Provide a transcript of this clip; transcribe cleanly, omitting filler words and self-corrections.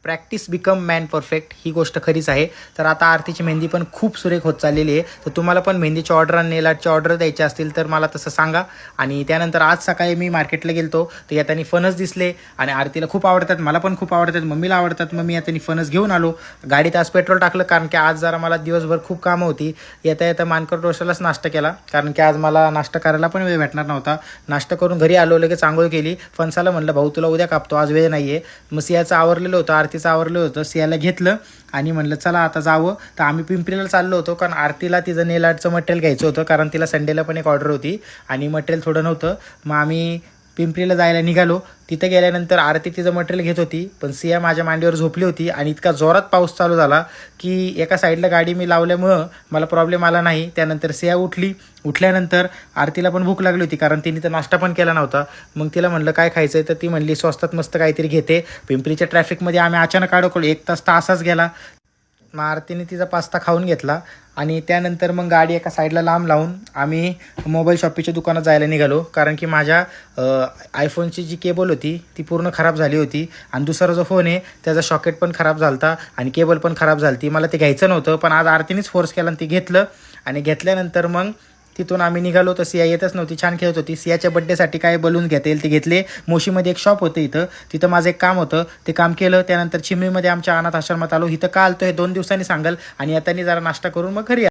Practice become man perfect ही गोष्ट खरीच आहे. तर आता आरतीची मेहंदी पण खूप सुरेख होत चाललेली आहे. तर तुम्हाला पण मेहंदीची ऑर्डर आणि नेल आर्टची ऑर्डर द्यायची असतील तर मला तसं सांगा. आणि त्यानंतर आज सकाळी मी मार्केटला गेलतो तर यातानी फणस दिसले आणि आरतीला खूप आवडतात, मला पण खूप आवडतात, मम्मीला आवडतात. मग मी यातानी फणस घेऊन आलो. गाडीत आज पेट्रोल टाकलं कारण की आज जरा मला दिवसभर खूप कामं होती. येता येता मानकर डोशालाच नाश्ता केला कारण की आज मला नाश्ता करायला पण वेळ भेटणार नव्हता. नाश्ता करून घरी आलो, लगेच आंघोळ केली. फणसाला म्हणलं भाऊ तुला उद्या कापतो, आज वेळ नाही आहे. मग सियाचं आवरलेलं होतं, आरतीचं आवरलं होतं. सियाला घेतलं आणि म्हणलं चला आता जावं. तर आम्ही पिंपरीला चाललो होतो कारण आरतीला तिचं नेल आर्टचं मटेरियल घ्यायचं होतं कारण तिला संडेला पण एक ऑर्डर होती आणि मटेरियल थोडं नव्हतं. मग आम्ही पिंपरीला जायला निघालो. तिथं गेल्यानंतर आरती तिचं मटेरियल घेत होती पण सिया माझ्या मांडीवर झोपली होती आणि इतका जोरात पाऊस चालू झाला की एका साईडला गाडी मी लावल्यामुळं मला प्रॉब्लेम आला नाही. त्यानंतर सिया उठल्यानंतर आरतीला पण भूक लागली होती कारण तिने तर नाश्ता पण केला नव्हता. मग तिला म्हणलं काय खायचं आहे तर ती म्हणली स्वस्तात मस्त काहीतरी घेते. पिंपरीच्या ट्रॅफिकमध्ये आम्ही अचानक अडकलो, 1 तास तर असाच गेला. मग आरतीने तिचा पास्ता खाऊन घेतला आणि त्यानंतर मग गाडी एका साईडला लांब लावून आम्ही मोबाईल शॉपीच्या दुकानात जायला निघालो कारण की माझ्या आयफोनची जी केबल होती ती पूर्ण खराब झाली होती आणि दुसरा जो फोन आहे त्याचा शॉकेट पण खराब झाला होता आणि केबल पण खराब झाली होती. मला ते घ्यायचं नव्हतं पण आज आरतीनेच फोर्स केला आणि ते घेतलं आणि घेतल्यानंतर मग तिथून आम्ही निघालो. तर सिया येतच नव्हती, छान खेळत होती. सियाच्या बड्डेसाठी काय बलून घेता येईल ते घेतले. मोशीमध्ये एक शॉप होतं तिथं माझं एक काम होतं, ते काम केलं. त्यानंतर चिमणीमध्ये आमच्या अनाथ आश्रमात आलो. इथं का आलतो हे 2 दिवसांनी सांगाल आणि आता जरा नाश्ता करून मग घरी